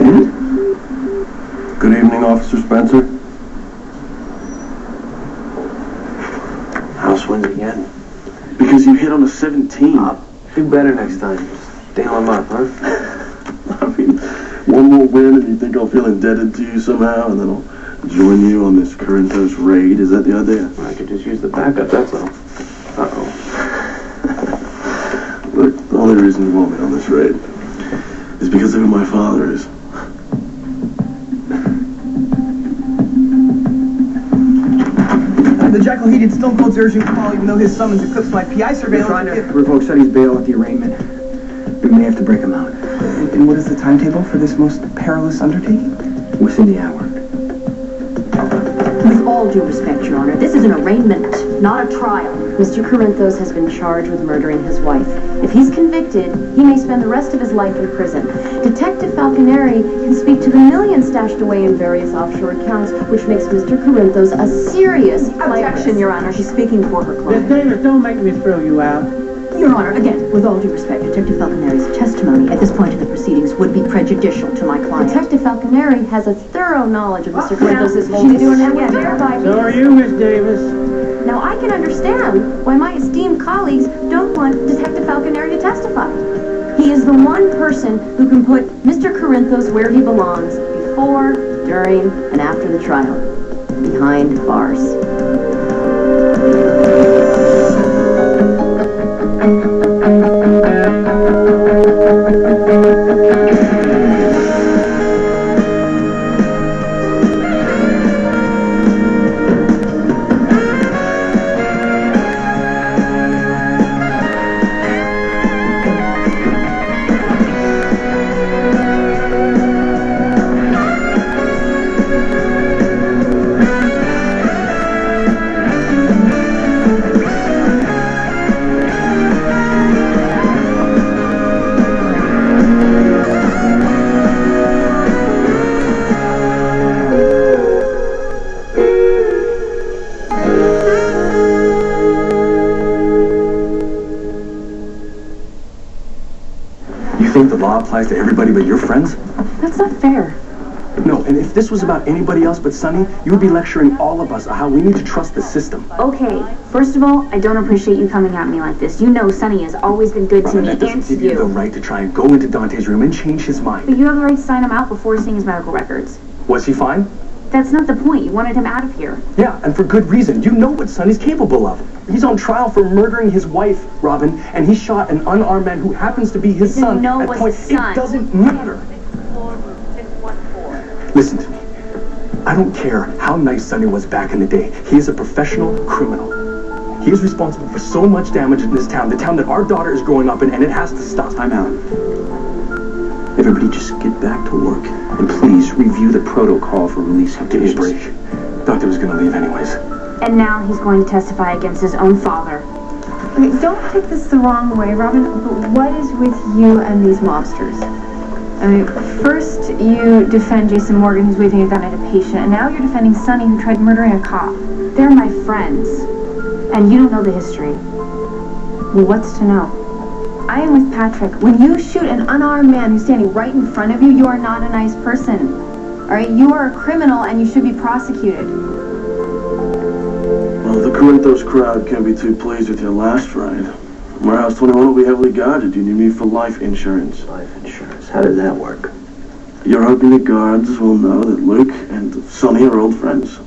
Dad? Good evening, Officer Spencer. House wins again. Because you hit on a 17. Do better next time. Nail him up, huh? I mean, one more win and you think I'll feel indebted to you somehow, and then I'll join you on this Corinthos raid. Is that the idea? I could just use the backup, that's all. Uh-oh. Look, the only reason you want me on this raid is because of who my father is. The Jekyll heated Stone Cold's urgent call, even though his summons eclipsed my PI surveillance. We're trying to revoke Sonny's bail at the arraignment. We may have to break him out. And what is the timetable for this most perilous undertaking? Within the hour. With all due respect, Your Honor, this is an arraignment, not a trial. Mr. Corinthos has been charged with murdering his wife. If he's convicted, he may spend the rest of his life in prison. Detective Falconeri can speak to the millions stashed away in various offshore accounts, which makes Mr. Corinthos a serious Objection, Your Honor. She's speaking for her Miss client. Davis, don't make me throw you out. Your Honor, again, with all due respect, Detective Falconeri's testimony at this point in the proceedings would be prejudicial to my client. Detective Falconeri has a thorough knowledge of Mr. Corinthos' whole She's doing it history. again. So are you, Miss Davis. Now, I can understand why my esteemed colleagues don't want Detective Falconeri to testify. He is the one person who can put Mr. Corinthos where he belongs before, during, and after the trial. Behind bars. Applies to everybody but your friends? That's not fair. No, and if this was about anybody else but Sonny, you would be lecturing all of us on how we need to trust the system. Okay, first of all, I don't appreciate you coming at me like this. You know Sonny has always been good to Robin, me that doesn't and to give you the you. right to try and go into Dante's room and change his mind. But you have the right to sign him out before seeing his medical records. Was he fine? That's not the point. You wanted him out of here. Yeah, and for good reason. You know what Sonny's capable of. He's on trial for murdering his wife, Robin, and he shot an unarmed man who happens to be his son. No, At was point, his son. it doesn't matter. Listen to me. I don't care how nice Sonny was back in the day. He is a professional criminal. He is responsible for so much damage in this town, the town that our daughter is growing up in, and it has to stop. I'm out. Everybody just get back to work. And please review the protocol for releasing Give me a patients. break. Doctor was going to leave anyways. And now he's going to testify against his own father. Okay, don't take this the wrong way, Robin, but what is with you and these mobsters? I mean, first you defend Jason Morgan, who's waving a gun at a patient, and now you're defending Sonny, who tried murdering a cop. They're my friends. And you don't know the history. Well, what's to know? I am with Patrick. When you shoot an unarmed man who's standing right in front of you, you are not a nice person. All right, you are a criminal and you should be prosecuted. Well, the Corinthos crowd can't be too pleased with your last ride. Warehouse 21 will be heavily guarded. You need me for life insurance. Life insurance. How does that work? You're hoping the guards will know that Luke and Sonny are old friends.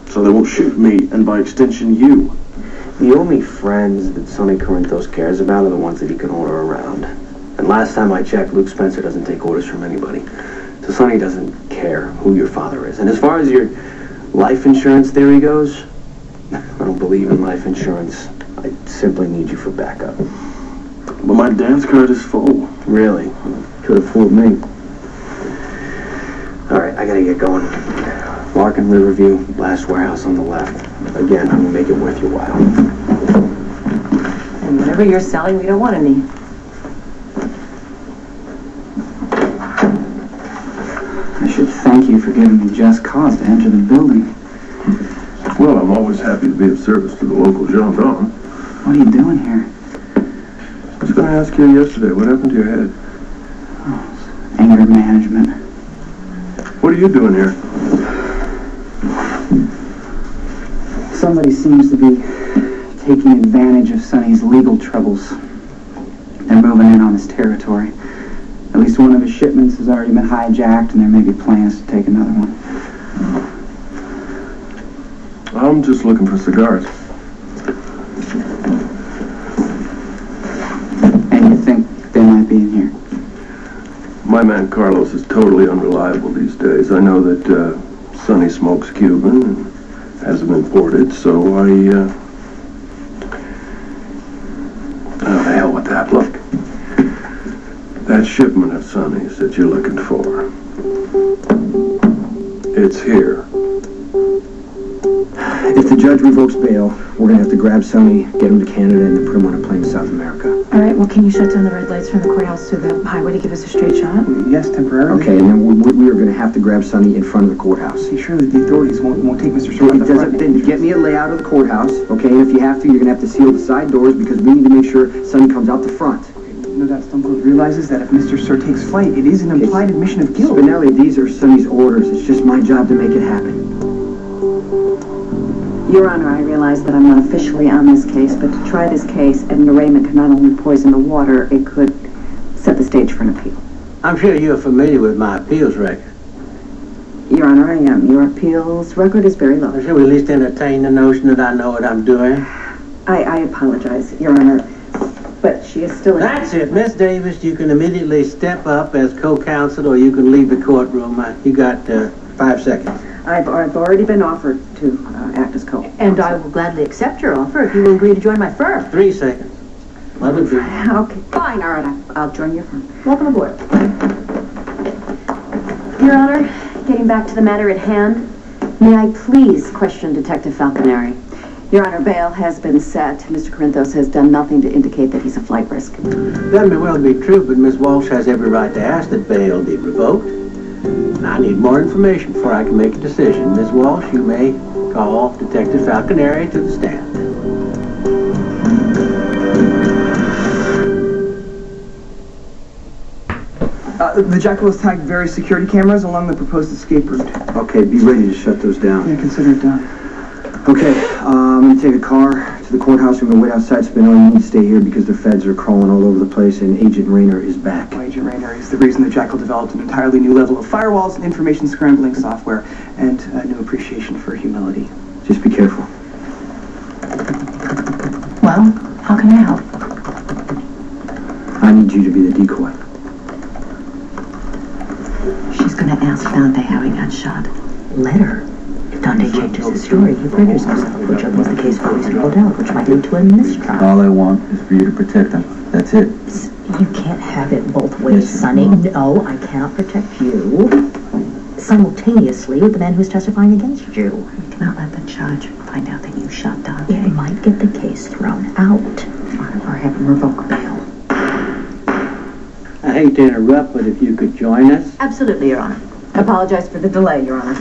So they won't shoot me, and by extension, you. The only friends that Sonny Corinthos cares about are the ones that he can order around. And last time I checked, Luke Spencer doesn't take orders from anybody. So Sonny doesn't care who your father is. And as far as your life insurance theory goes, I don't believe in life insurance. I simply need you for backup. But my dance card is full. Really? Could have fooled me. All right, I gotta get going. Larkin, Riverview, last warehouse on the left. Again, I'm gonna make it worth your while. And whatever you're selling, we don't want any. I should thank you for giving me just cause to enter the building. Well, I'm always happy to be of service to the local gendarme. What are you doing here? I ask you yesterday, what happened to your head? Anger management. What are you doing here? Somebody seems to be taking advantage of Sonny's legal troubles. They're moving in on his territory. At least one of his shipments has already been hijacked, and there may be plans to take another one. I'm just looking for cigars. And you think they might be in here? My man Carlos is totally unreliable these days. I know that Sonny smokes Cuban and has them imported, so oh, the hell with that. Look, that shipment of Sonny's that you're looking for, it's here. If the judge revokes bail, we're gonna have to grab Sonny, get him to Canada, and then put him on a plane to South America. All right, well, can you shut down the red lights from the courthouse to the highway to give us a straight shot? Yes, temporarily. Okay, and then we are gonna have to grab Sonny in front of the courthouse. Surely the authorities won't take Mr. Short on the front. Then get me a layout of the courthouse, okay? And if you have to, you're gonna have to seal the side doors because we need to make sure Sonny comes out the front. No doubt Stonefield realizes that if Mr. Sir takes flight, it is an implied admission of guilt. Spinelli, these are Sonny's orders. It's just my job to make it happen. Your Honor, I realize that I'm not officially on this case, but to try this case, an arraignment could not only poison the water, it could set the stage for an appeal. I'm sure you're familiar with my appeals record. Your Honor, I am. Your appeals record is very low. Should we at least entertain the notion that I know what I'm doing? I apologize, Your Honor, but she is still in... That's it, Miss Davis. You can immediately step up as co-counsel, or you can leave the courtroom. You got 5 seconds. I've already been offered to act as co. And I will gladly accept your offer if you will agree to join my firm. 3 seconds. Let it be. Okay, fine, all right, I'll join your firm. Welcome aboard. Your Honor, getting back to the matter at hand, may I please question Detective Falconeri? Your Honor, bail has been set. Mr. Corinthos has done nothing to indicate that he's a flight risk. That may well be true, but Miss Walsh has every right to ask that bail be revoked. I need more information before I can make a decision. Ms. Walsh, you may call Detective Falconeri to the stand. The Jackal has tagged various security cameras along the proposed escape route. Okay, be ready to shut those down. Yeah, consider it done. Okay, I'm gonna take a car to the courthouse. I'm gonna wait outside Spinelli. You need to stay here because the feds are crawling all over the place and Agent Rayner is back. Agent Rayner is the reason the Jackal developed an entirely new level of firewalls and information scrambling software, and a new appreciation for humility. Just be careful. Well, how can I help? I need you to be the decoy. She's gonna ask Dante how he got shot. Let her. If Dante changes his story, he perjures himself, which opens the case for reasonable doubt, which might lead to a mistrial. All I want is for you to protect them. That's it. You can't have it both ways, Yes, Sonny. Mom. No, I cannot protect you simultaneously with the man who's testifying against you. You cannot let the judge find out that you shot Dante. It might get the case thrown out or have him revoke bail. I hate to interrupt, but if you could join us, Absolutely, Your Honor. I apologize for the delay, Your Honor.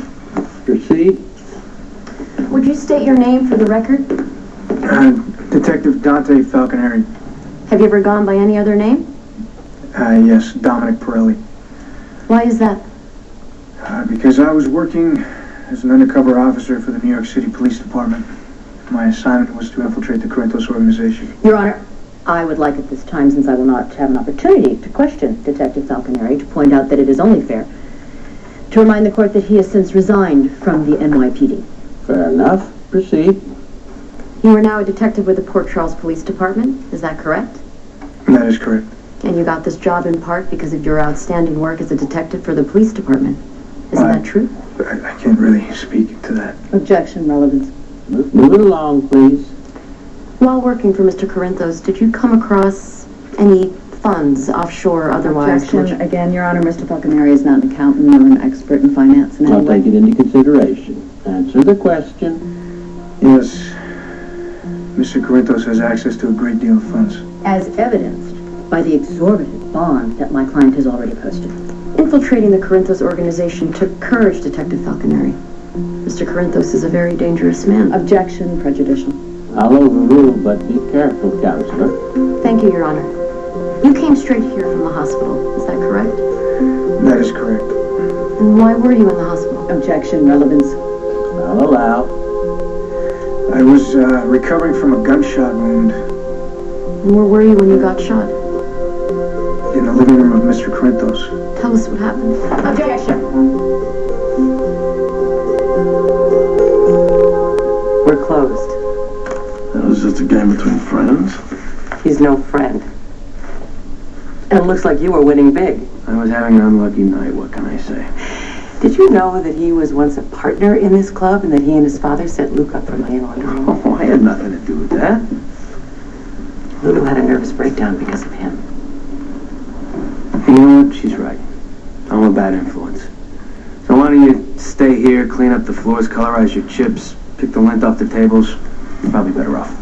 proceed. Would you state your name for the record? Detective Dante Falconeri. Have you ever gone by any other name? Yes, Dominic Pirelli. Why is that? Because I was working as an undercover officer for the New York City Police Department. My assignment was to infiltrate the Corinthos organization. Your Honor, I would like at this time, since I will not have an opportunity to question Detective Falconeri, to point out that it is only fair to remind the court that he has since resigned from the NYPD. Fair enough. Proceed. You are now a detective with the Port Charles Police Department, is that correct? That is correct. And you got this job in part because of your outstanding work as a detective for the police department. Isn't that true? I can't really speak to that. Objection, relevance. Move it along, please. While working for Mr. Corinthos, did you come across any funds, offshore or otherwise? Objection. Again, Your Honor, Mr. Falconeri is not an accountant nor an expert in finance in any I'll way. take it into consideration. Answer the question. Yes. Mr. Corinthos has access to a great deal of funds. As evidenced by the exorbitant bond that my client has already posted. Infiltrating the Corinthos organization took courage, Detective Falconeri. Mr. Corinthos is a very dangerous man. Objection. Prejudicial. I'll overrule, but be careful, Counselor. Thank you, Your Honor. You came straight here from the hospital, is that correct? That is correct. And why were you in the hospital? Objection, relevance. I'll allow. I was recovering from a gunshot wound And where were you when you got shot? in the living room of Mr. Corinthos. Tell us what happened. Objection. We're closed. That was just a game between friends. He's no friend. And it looks like you were winning big. I was having an unlucky night, what can I say? Did you know that he was once a partner in this club and that he and his father set Luke up for money laundering? Oh, I had nothing to do with that. Lulu had a nervous breakdown because of him. You know what? She's right. I'm a bad influence. So why don't you stay here, clean up the floors, colorize your chips, pick the lint off the tables? You're probably better off.